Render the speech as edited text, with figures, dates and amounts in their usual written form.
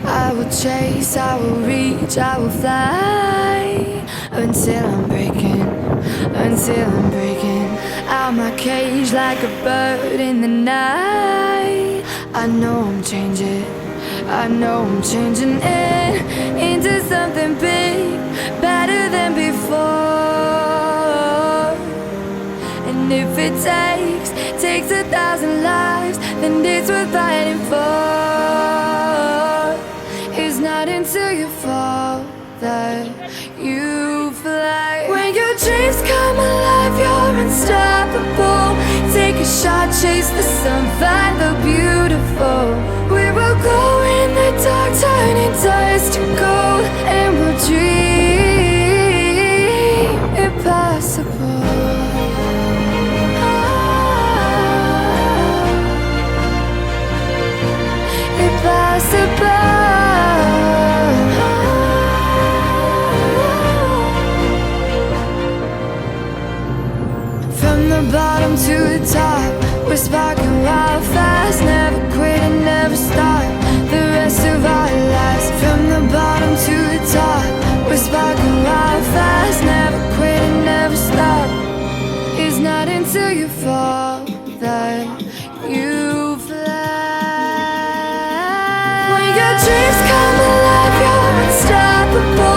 I will chase, I will reach, I will fly until I'm breaking, until I'm breaking out my cage like a bird in the night. I know I'm changing, I know I'm changing it into something big, better than before. And if it takes 1,000 lives, then it's worth fighting for. It's not until you fall that you fly. When your dreams come alive, you're unstoppable. Take a shot, chase the sun, find the beautiful. We will go in the dark, turning dust to gold, and we'll dream impossible. From the bottom to the top, we're sparking wild fast. Never quit and never stop the rest of our lives. From the bottom to the top, we're sparking wild fast. Never quit and never stop. It's not until you fall that you fly. When your dreams come alive, you're unstoppable.